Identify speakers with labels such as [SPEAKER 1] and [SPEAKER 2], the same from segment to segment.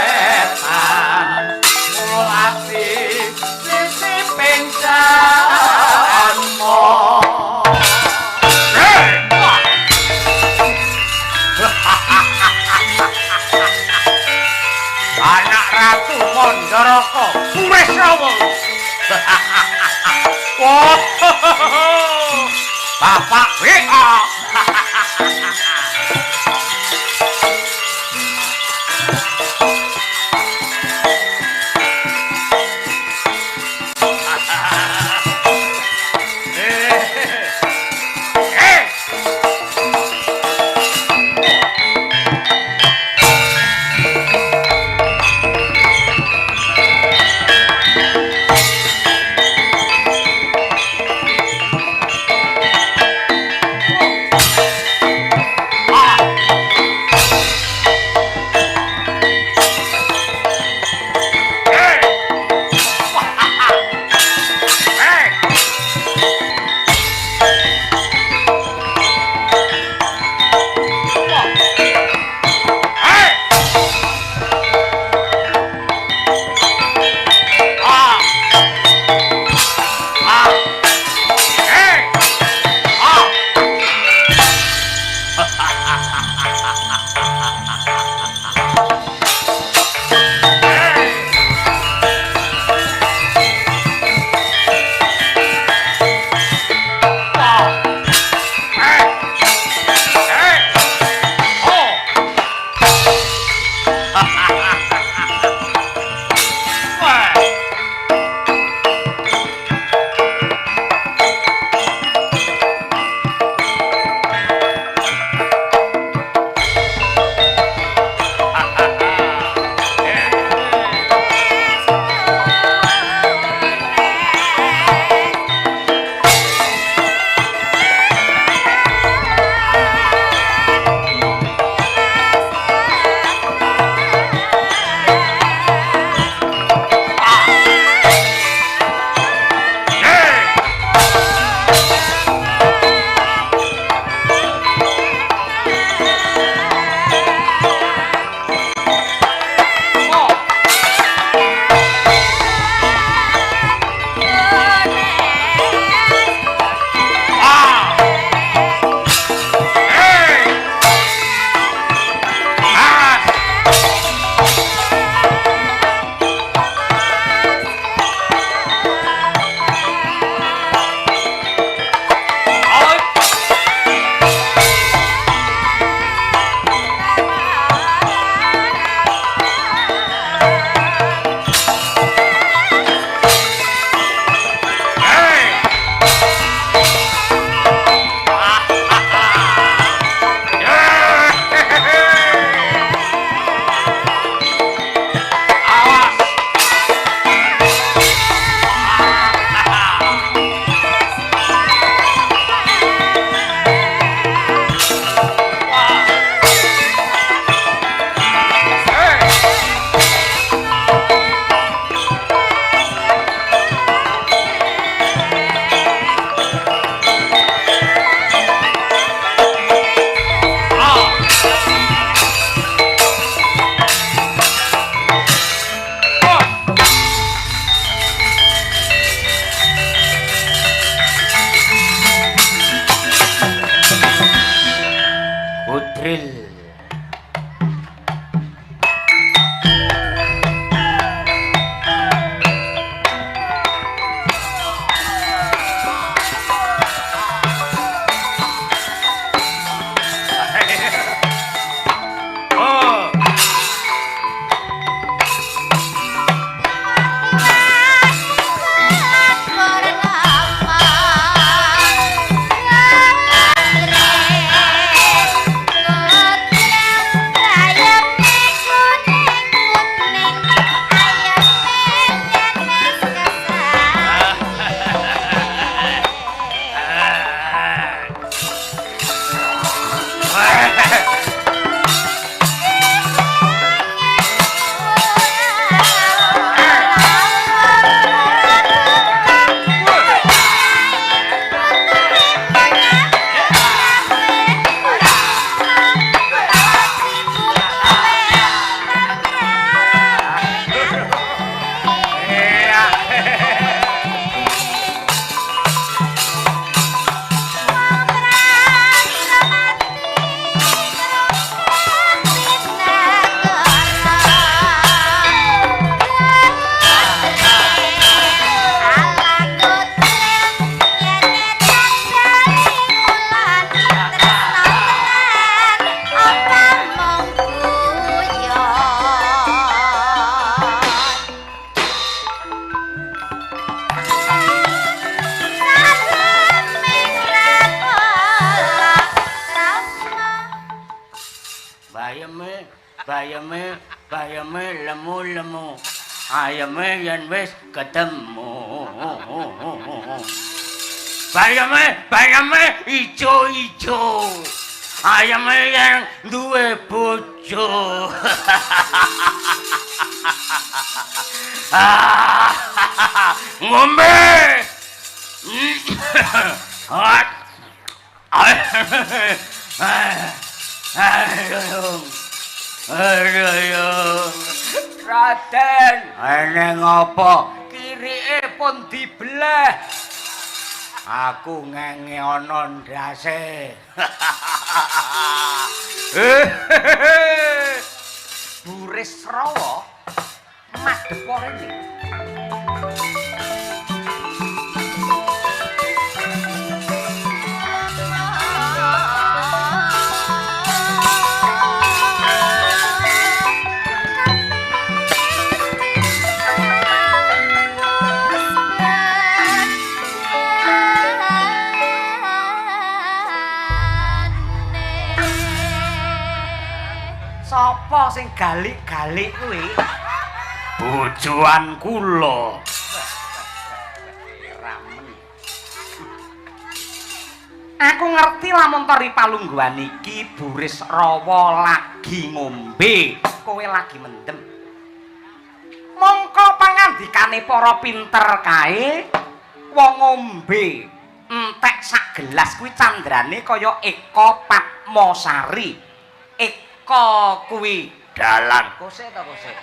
[SPEAKER 1] setan mulo ati sisi penjanmo anak ratu Mandaraka wis rawo oh Bapak WA ayame lemu-lemu. Ayame yen wis ketemu. Bayame ijo-ijo. Ayame yen duwe bojo. Ngombe. Ayo. Raden, eneng apa? Kirike pun dibelah. Aku ngenge ana ndase. Buris Rawa madhep rene. Sapa sing galik-galik kuwi? Bojoan kula. Aku ngerti lamun tori palungguhan iki Buris Rawa lagi ngombe, kowe lagi mendem. Mongko pangandikane para pinter kae, wong ngombe entek sak gelas kuwi candrane kaya Eka Patmosari. Eka kuwi dalan. Kose ta kose.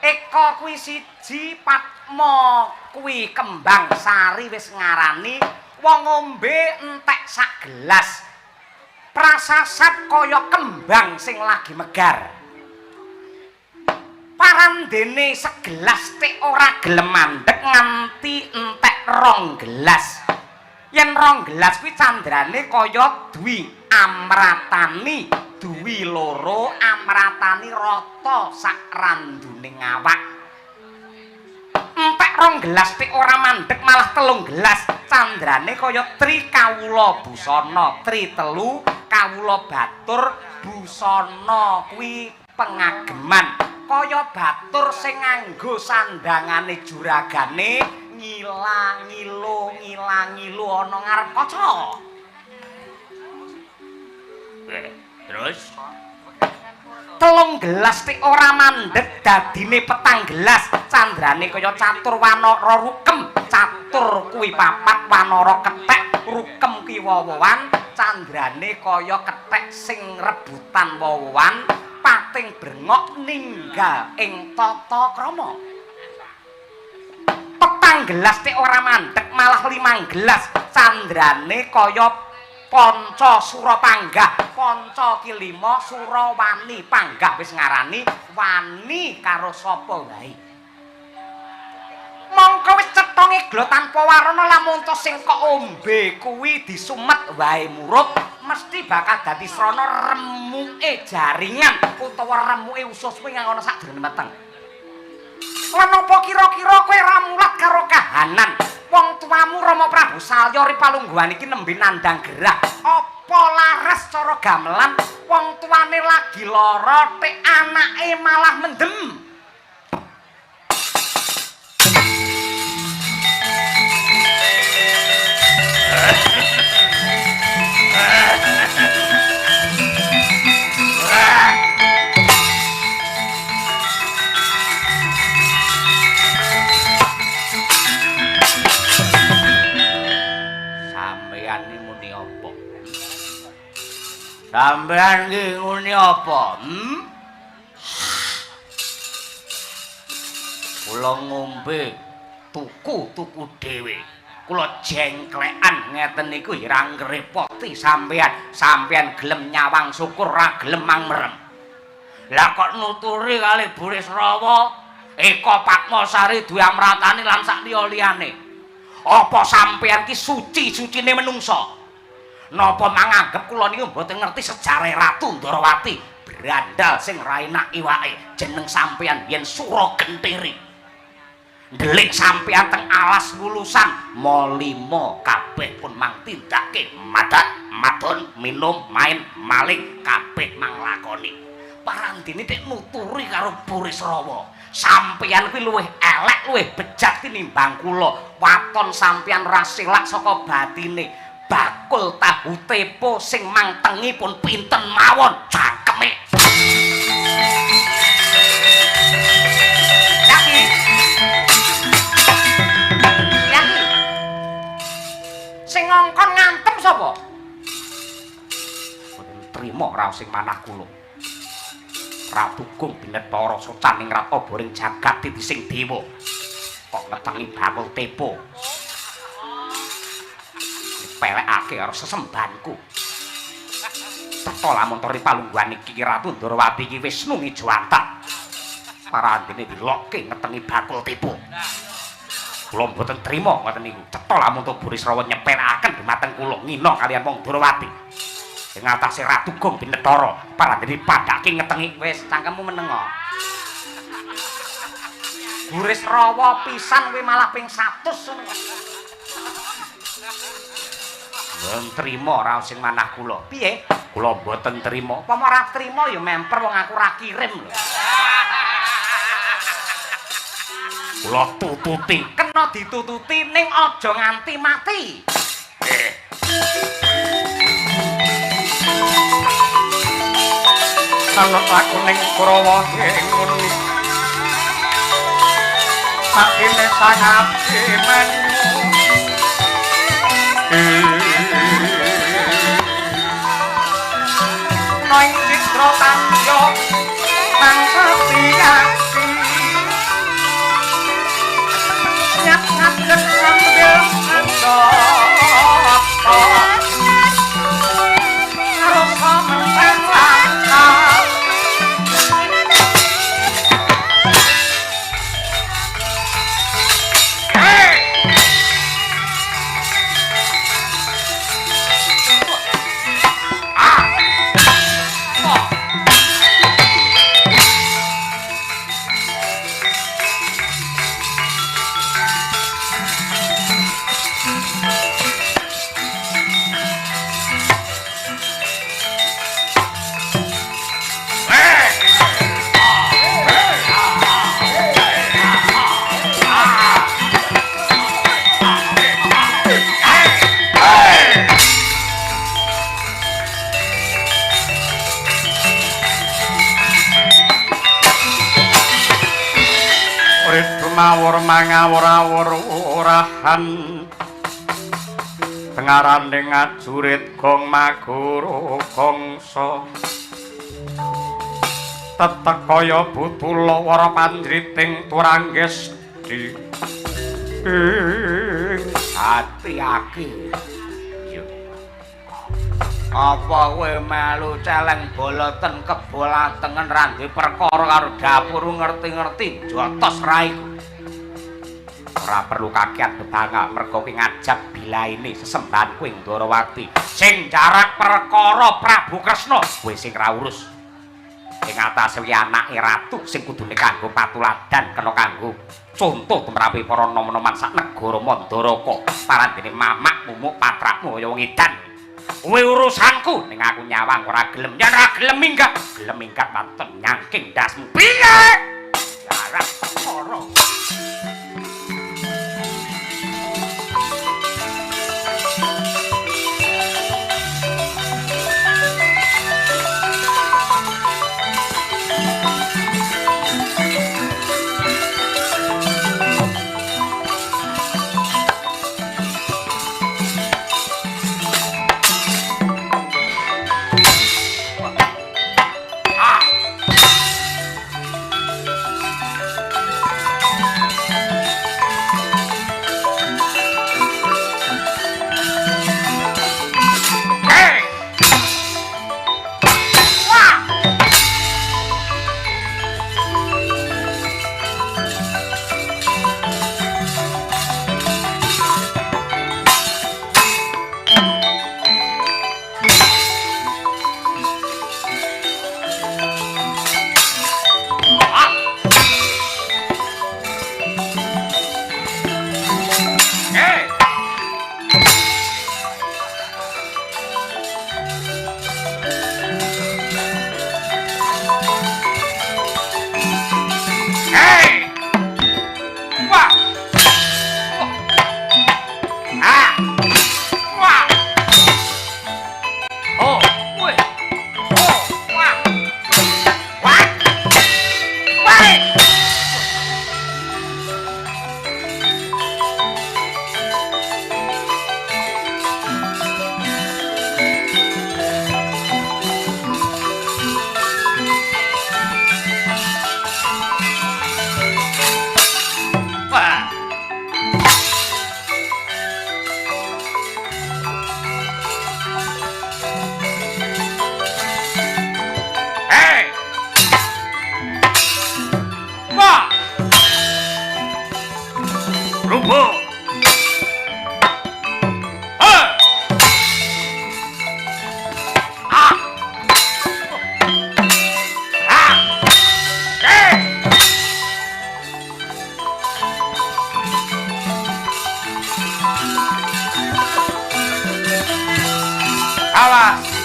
[SPEAKER 1] Eka kuwi siji, Patma kuwi kembang sari wis ngarani wong ngombe entek sak gelas. Prasasat kaya kembang sing lagi megar. Parandene segelas tek ora gelem mandhek nganti entek 2 gelas. Yen 2 gelas kuwi candrane kaya dwi amratani. Duwi loro amratani rata sak randuning awak. Entek 2 gelas tik ora mandhek malah 3 gelas. Candrane kaya tri kawula busana, tri telu kawula batur busana kuwi pengageman. Kaya batur sing nganggo sandangane juragane ngilang-ngilu ana ngarep kaca. Terus 3 gelas tik ora mandhek dadine 4 gelas. Candrane kaya catur wanara rukem. Catur kuwi 4, wanara kethek, rukem ki wowowan. Candrane kaya kethek sing rebutan wowowan, pating brengok ninggal ing tata krama. 4 gelas tik ora mandhek malah 5 gelas. Candrane kaya Panca Surapanggah, Panca Kilima Surawani, panggah wis ngarani wani karo sapa wae. Mongko wis cetonge glo tanpa warna lamun to sing kok ombe kuwi disumet wae murup mesti bakal dadi srana remuke jaringan utawa remuke usus kuwi ana sakdurunge meteng. Lan apa kira-kira kowe ra mulat karo kahanan? Wong tuamu Rama Prabu Salya Ripalungguhan iki nembe nandang gerah. Apa laras cara gamelan wong tuane lagi lara tek anake malah mendem. Sampeyan iki ngene apa? Kula ngombe tuku dhewe. Kula jengklekan ngeten niku ora ngrepoti sampeyan. Sampeyan gelem nyawang syukur ra gelem mangmerem. Lah kok nuturi kali Buris Rawa, Eka Patmosari duwe amratane lan sak liya-liyane. Apa sampeyan ki suci-sucine menungsa? Napa manganggep kula niku mboten ngerti sejarah Ratu Ndarawati, brandal sing ra enak iwake. Jeneng sampeyan yen Suragentiri. Ndelik sampeyan teng alas lulusan molimo kabeh pun mang tindake madat, madon, minum, main, maling kabeh mang lakoni. parandene nek nuturi karo Burisrawa. Sampeyan kuwi luwih elek, luwih bejat tinimbang kula. Waton sampeyan rasilak saka batine. Bakul tahu tepo sing mangtengipun pinten mawon cakeme. Yaki. Yaki. Sing ngongkon ngantem sapa? Trima raos sing manah kula. Ratu Gung Binetara socaning rata boring jagat titi sing dewa. Kok ngetengi bakul tepo. Pelekake karo sesembanku. Cetha lamun tori palungguhan iki Ratu Ndrawati iki wis nungi jawatan. Parandene dilokke ngetengi bakul tepo. Kula mboten trima ngoten niku. Cetha lamun Burisrawa nyepelakaken dhumateng kula ngina kaliyan wong Ndrawati. Ing atase Ratu Gung Binetara parandene padhake ngetengi wis cangkemmu menengo. Burisrawa pisan kuwi malah ping 100 ngono. Mboten trima raos sing manah kula. Piye? Kula mboten trima. Apa ora trima ya memper wong aku ora kirim lho. Kula tututi, kena ditututi ning aja nganti mati. Kalau aku ning Kurawa ngene. Sakine sangat menyu. Noing citra tanyo nang setiaki nyak ngadeg ngambil andok rasa menteng langkah mawur mangawur-awur urahan tengarane ngajurit gong maguru gongso tetek kaya butula wara panjriting turangges di ati-aki. Apa kowe melu celeng boloten kebolatengen randhe perkara karo dapur ngerti-ngerti jotos raiku. Ora perlu kakean bebangak mergo kowe ngajak bilaine sesembahan kowe Ndrawati. Sing jarak perkara Prabu Kresna kowe sing ra urus. Ing atase wi anake ratu sing kudune kanggo patuladan kena kanggo contoh tumrape para nom-noman sak negara Mandaraka. Parandene mamak mumuk patrakmu kaya wong edan. Kowe urusanku ning aku nyawang ora gelem. Yen ora gelem minggat paten nyangking dasmu. Piye? Jarak perkara. rubuh. Awas.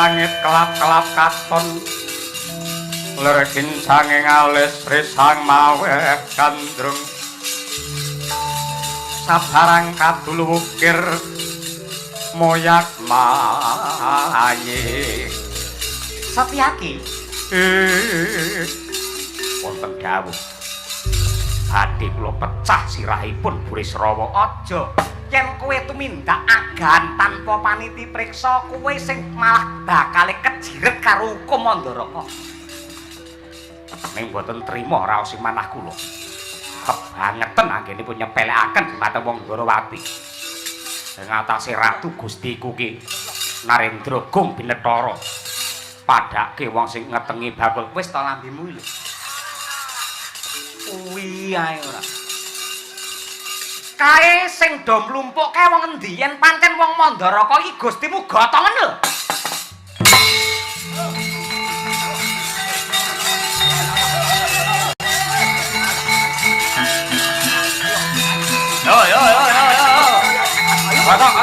[SPEAKER 2] langit kelap-kelap katon lergin sanging alis risang mawe kandrung sabarang kadul wukir moyak mayi
[SPEAKER 1] Satyaki
[SPEAKER 2] wonten dawuh badhe kula pecah sirahipun Burisrawa
[SPEAKER 1] aja yen kowe tumindak agan tanpa paniti priksa kowe sing malah bakal kejiret karo hukum Mandaraka
[SPEAKER 2] ning boten trima raos sing manah kula kebangeten anggenipun nyepelekaken dhumateng wong Ndrawati ing atase ratu Gustiku ki Narendra Gong Binethara padhake wong sing ngetengi bakul
[SPEAKER 1] wis ta lambimu lho kuwi ae ora kae sing do mlumpukke wong endi yen pancen wong Mandaraka iki Gustimu gotongen lho
[SPEAKER 2] yo Gotok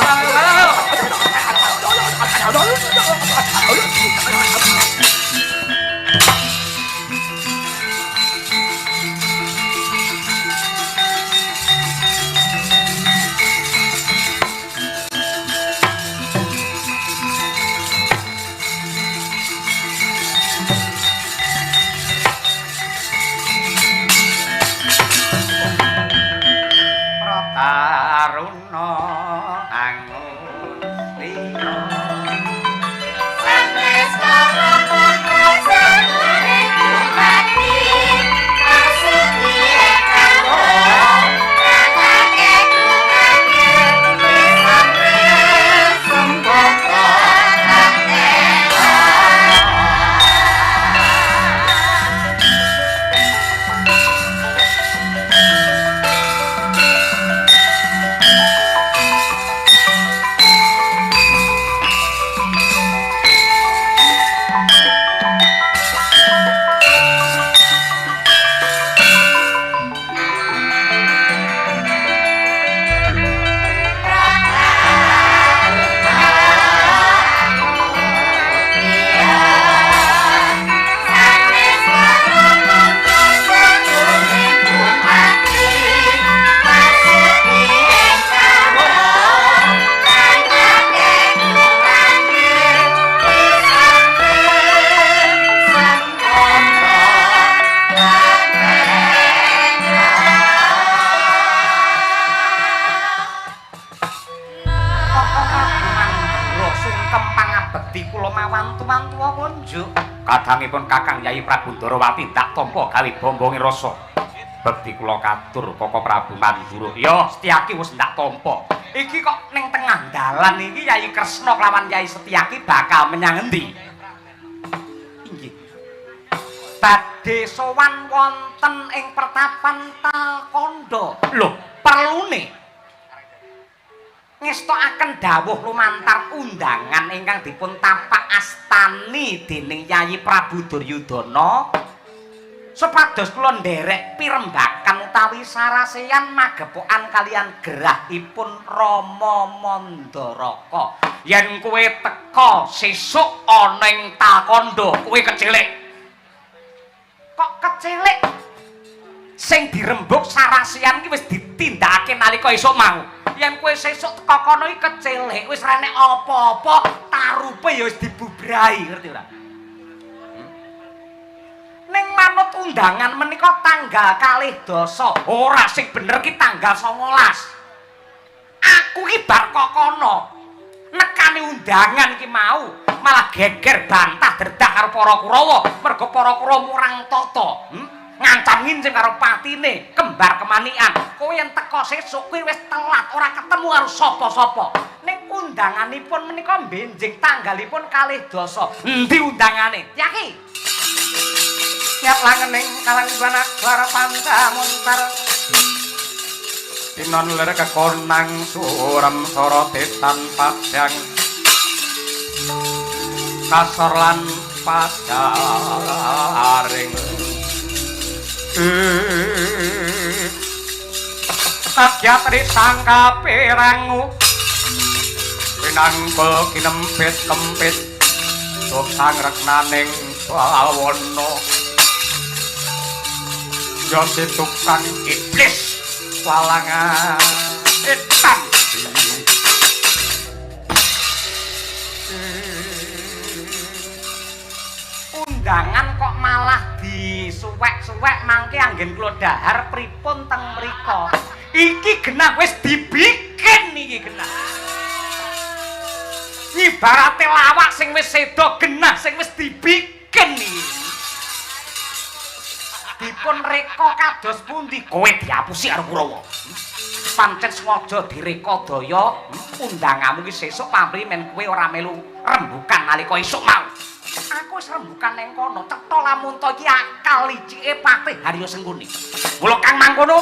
[SPEAKER 2] Kadangipun Kakang Yayi Prabu Ndarawati ndak tampa gawe bombonge rasa. Bekti kula katur Koko Prabu Mandura. Ya, Setyaki wis ndak tampa. Iki kok ning tengah dalan iki Yayi Kresna lawan Yayi Setyaki bakal menyang endi? Inggih. Badhe sowan wonten ing pertapan Talkanda. Lho, perlune ngestokaken dawuh lumantar undangan ingkang dipun tapak astani dening Yayi Prabu Duryudana supados kula nderek pirembakan utawi saraseyan magepokan kalian gerahipun Rama Mandaraka. Yen kowe teka sesuk ana ing Talkanda, kowe kecilik. Kok kecilik? Sing dirembug saraseyan iki wis ditindakake nalika esuk mau. Yen kowe sesuk teka kono iki kecilik, wis ra nek apa-apa, tarupe ya wis dibubrahi, ngerti ora? Ning manut undangan menika tanggal 12. Ora sing bener ki tanggal 19. Aku ki bar kok kono. Nekani undangan ki mau, malah geger bantah derdah karo para Kurawa, mergo para Kurawa murang tata. Ngancam ngincing karo patine kembar kemanikan. Kowe yen teka sesuk kowe wis telat, ora ketemu karo sapa-sapa. Ning undanganipun menika benjing tanggalipun 12. Endi undangane? Yaki. Siap langening kalangan para pancamuntar. Tinon ler kekonang suram sorote tanpa yang kasor lan pasaring. Kagyatri sangka perangu pinangkul kinempit-kempit tuk sangreknaning bawana ya si tukang iblis walangan etan undangan kok malah disuwek-suwek mangke anggen kula dahar pripun teng mrika. Iki genah wis dibikin iki genah. Ibarate lawak sing wis seda genah sing wis dibikin iki. Dipun reka kados pundi kowe diapusi karo Kurawa. Pancen sengaja direka daya undanganmu iki sesuk pamrih men kowe ora melu rembukan nalika esuk mau. Aku wis rembukan ning kono, cetha lamun to iki akal licike Patih Harya Sengkuni. Mula Kang mangkono,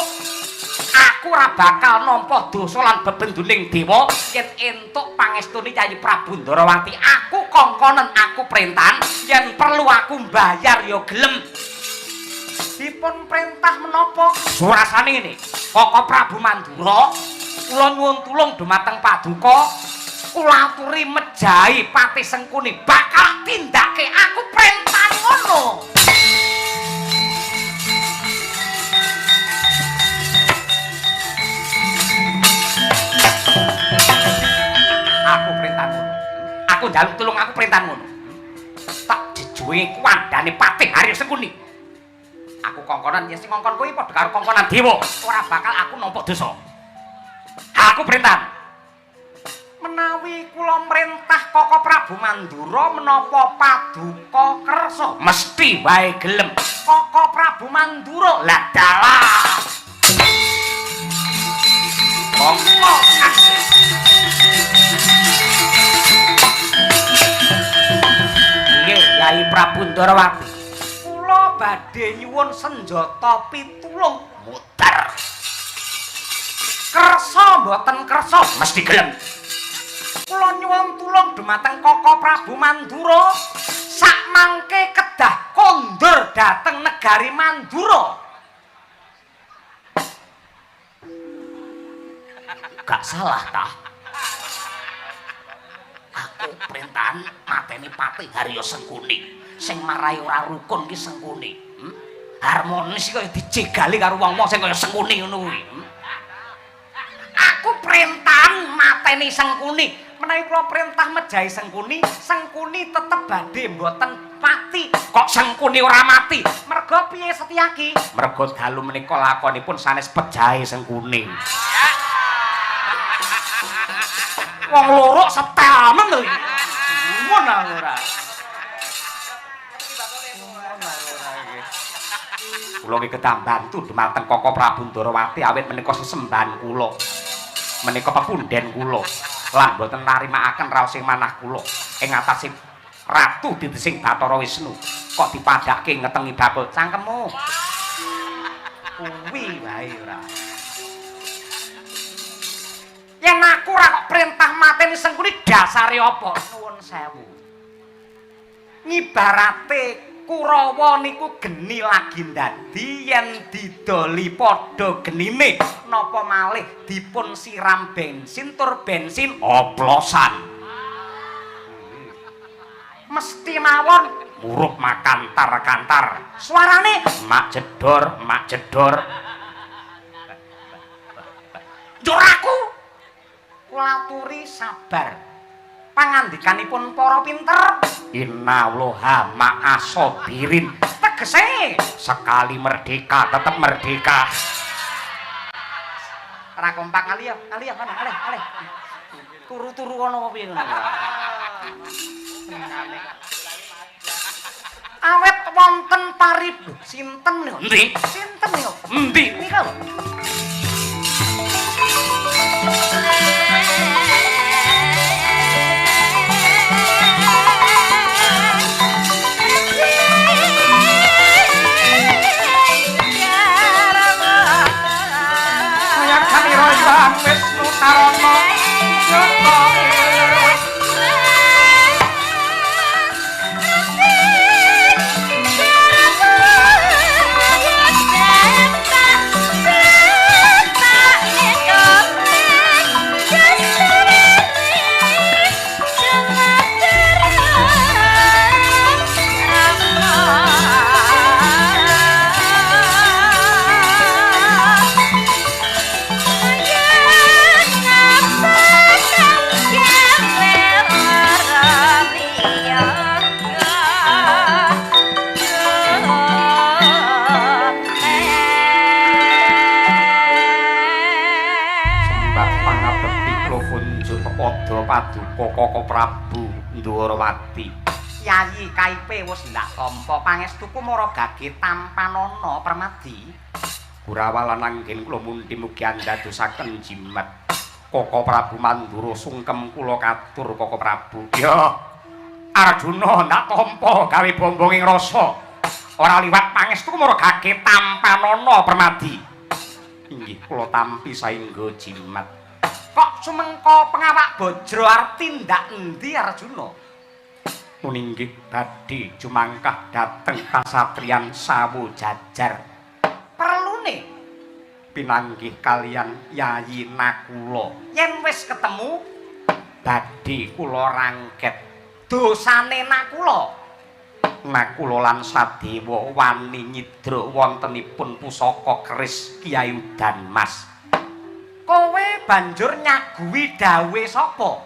[SPEAKER 2] aku ora bakal nampa dosa lan bebenduning dewa yen entuk pangestune Yayi Prabu Ndarawati. Aku kongkonen, aku perintahan yen perlu aku mbayar ya gelem. Dipun perintah menapa? Surasane ngene. Koko Prabu Mandura, kula nyuwun tulung dumateng Paduka. Kula aturi mejahi Patih Sengkuni bakal tindake aku perintah ngono. Aku perintah ngono. Aku njaluk tulung aku perintah ngono. Tak jejuwe kuwandane Patih Harya Sengkuni. Aku kongkonan ya sing ngongkon kuwi padha karo kongkonan dewa. Ora bakal aku nampa dosa. Aku perintah. Menawi kula mrentah Koko Prabu Mandura menapa Paduka kersa mesti wae gelem. Koko Prabu Mandura lah dalah. Monggo kasih. Nggih, Yayi Prabu Ndarawati. Kula badhe nyuwun senjata pitulung muter. Kersa mboten kersa mesti gelem. Kula nyuwun tulung dumateng Koko Prabu Mandura sakmangke kedah kondur dhateng negari Mandura. Gak salah ta? Aku perintahan mateni Patih Harya Sengkuni. Sing marai ora rukun ki Sengkuni. Harmonis kaya dicegali karo wong-wong sing kaya Sengkuni ngono kuwi. Aku perintahan mateni Sengkuni. Menawi kula perintah mejahi Sengkuni, Sengkuni tetep badhe mboten mati. Kok Sengkuni ora mati? Merga piye Setyaki? Merga dalu menika lakonipun sanes pejahe Sengkuni. Wong loro setel men lho. Ngono ora. Kula nggih kedah bantu dumateng Koko Prabu Ndarawati awit menika sesembahan kula. Menika pepunden kula lan boten narimakaken raos sing manah kula ing atasing Ratu Ditesing Bathara Wisnu kok dipadhake ngetengi bakul cangkemmu. Kuwi wae ora. Yen aku ora kok perintah mateni Sengkuni dasare apa? Nuwun sewu. Ngibarate Kurawa niku geni lagi ndadi yen didoli padha genine napa malih dipun siram bensin tur bensin oplosan. Mesti mawon murup makantar-kantar. Suarane mak jedor. Njur aku kula aturi sabar. Pangandikanipun para pinter innallaha ma'asabirin tegese sekali merdeka tetap merdeka. Ora kompak kali ya mana aleh turu-turu ana apa piye ngono. Awet wonten parib sinten niku? Endi? Sinten niku? Endi? Niku. Wisnu Tarana Paduka Koko Prabu Ndarawati. Yayi kaipe wis ndak tampa pangestuku mara gage tampanana permadi. Kurawa lan anggen kula mundi mugi andadosaken jimat. Koko Prabu Mandura sungkem kula katur Koko Prabu. Ya Arjuna ndak tampa gawe bombonging rasa. Ora liwat pangestuku mara gage tampanana permadi. Inggih kula tampi saengga jimat. Kok sumengko pengawak Bajra arep tindak endi Arjuna? Muninggih badhe jumangkah dhateng kasatriyan Sawu Jajar. Perlune pinanggih kalian Yayi Nakula. Yen wis ketemu badhe kula rangket dosane Nakula. Nakula lan Sadewa wani nyidra wontenipun pusaka keris Kyai Udan Mas. Kowe banjur nyaguhi dawe sapa?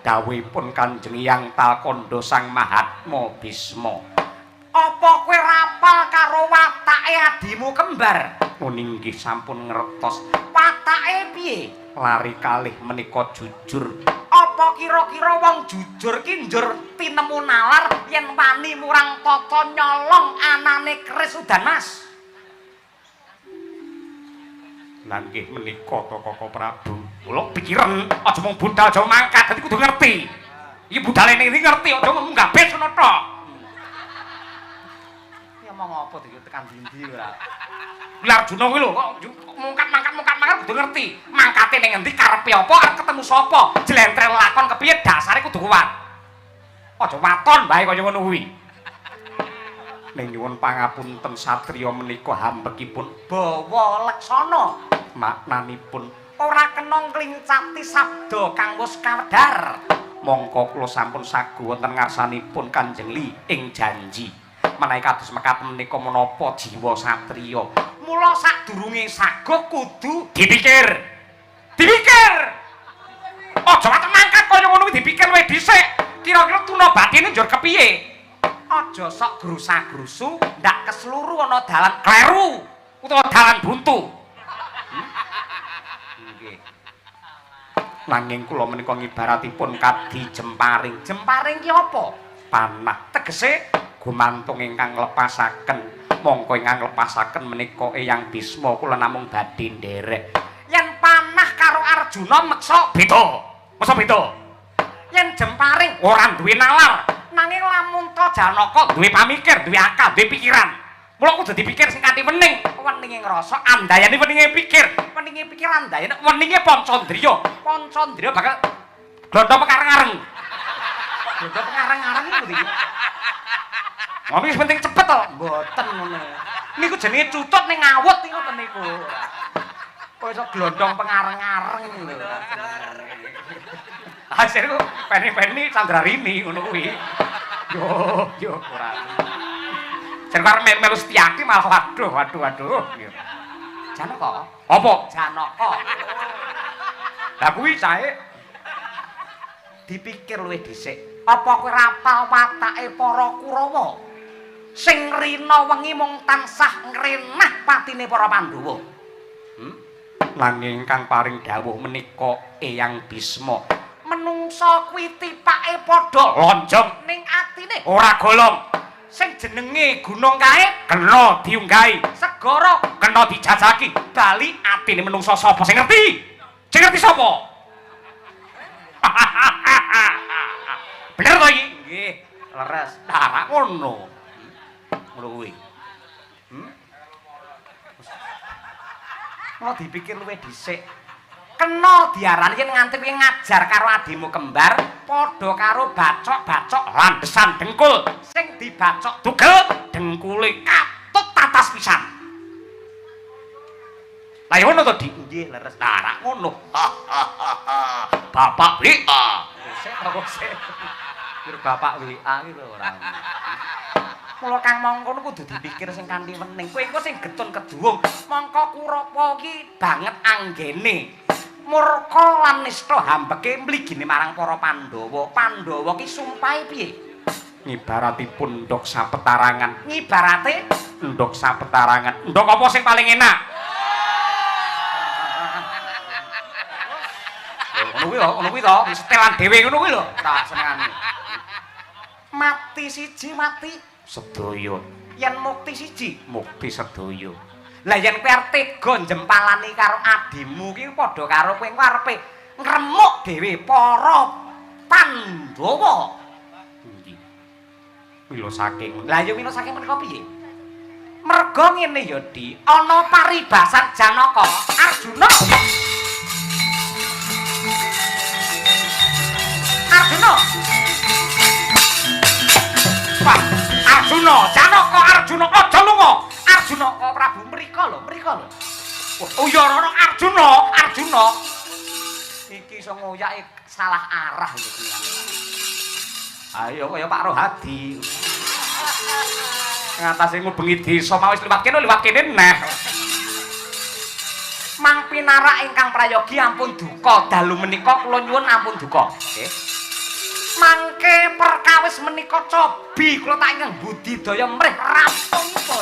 [SPEAKER 2] Dawuhipun Kanjeng Hyang Talkanda Sang Mahatma Bisma. Apa kowe rapal karo watake adimu kembar? Muninggih sampun ngertos. Watake piye? Lari kalih menika jujur. Apa kira-kira wong jujur ki njur tinemu nalar yen wani murang tata nyolong anane keris Udan Mas? Nggih menika to Koko Prabu. Kula pikiran aja mung budal aja mangkat dadi kudu ngerti. Iki budale ning ngerti aja mung munggah sono tok. Ya omong apa iki tekan ndi ora. Lah Arjuna kuwi lho kok mungkat kudu ngerti. Mangkate ning endi karepe apa arep ketemu sapa? Jlentrel lakon kepiye dasare kudu kuat. Aja waton bae kaya ngono kuwi. Ning nyuwun pangapunten satriya menika hambekipun bawa leksana. Maknanipun ora kena nglincati sabda kang wis kawedhar. Mongko kula sampun sagu wonten ngarsanipun Kanjeng Li ing janji. Menawi kados mekaten menika menapa jiwa satriya. Mula sadurunge saguh kudu dipikir. Dipikir. Aja watek mangkat kaya ngono kuwi dipikir luwih dhisik. Kira-kira tuna bathine njur kepiye? Aja sok grusa-grusu ndak kesluru ana dalan kleru utawa dalan buntu. Nggih. Nanging kula menika ngibaratipun kadi jemparing. Jemparing ki apa? Panah. Tegese gumantung ingkang lepasaken mongko ingkang lepasaken menika Eyang Bisma kula namung badhe nderek yen panah karo Arjuna meksa beda meksa beda yen Jemparing ora duwe nalar nanging lamun to Janaka duwe pamikir duwe akal duwe pikiran mula kudu dipikir sing kanthi wening weninge ngrasa andayane weninge pikir andayane weninge Pancandriya bakal glontho pengareng-areng glontho pengareng-areng niku ngomong wis penting cepet to mboten ngono niku jenenge cutut ning ngawut niku niku kok iso glondong pengareng-areng lho hasil ku peni-peni Candrarini ngono kuwi yo ora jan karo melu Setyaki malah waduh Janaka apa Janaka lah kuwi sae dipikir luwih dhisik apa kowe rapal watake para Kurawa sing rina wengi mung tansah ngrenah patine para Pandhawa nanging kang paring dawuh menika Eyang Bisma menungsa kuwi tipake padha lonjong ning atine ora golong sing jenenge gunung kae kena diunggahi segara kena dijajaki bali atine menungsa sapa sing ngerti sapa bener to iki nggih leres darak ngono kuwi mau dipikir luwih dhisik kena diarani yen nganti kowe ngajar karo adimu kembar padha karo bacok-bacok landesan dengkul sing dibacok tugel dengkule katut tatas pisan lah ya ngono to Dik nggih leres darak ngono bapak WA sik kok sik bapak WA iki lho ora mula kang mongko kudu dipikir sing kanthi wening kowe engko sing getun keduwung mongko Kurapa iki banget anggene murka lan nista hambeke mligine marang para Pandhawa ki sumpahe piye ngibaratipun ndok sapetarangan ngibarate ndok sapetarangan ndok apa sing paling enak ngono kuwi to setelan dhewe ngono kuwi lho tak senengane mati siji mati sedaya yen mukti siji mukti sedaya lah yen kowe arep tega njempalani karo adimu ki padha karo kowe arepe ngremuk dhewe para Pandhawa nggih mila saking lah ya mila saking menika piye merga ngene ya Di ana paribasan Janaka Arjuna Pak Arjuna Janaka Arjuna aja lunga Arjuna Prabu mriko lho oh ya ana Arjuna iki iso ngoyake salah arah iki ayo kaya Pak Rohadi ngatasi ngubengi desa mau wis liwat kene neh Mang pinarak ingkang prayogi ampun duka dalu menika kula nyuwun ampun duka nggih mangke perkawis menika cobi kula tak ingkang budidaya mrih rampungipun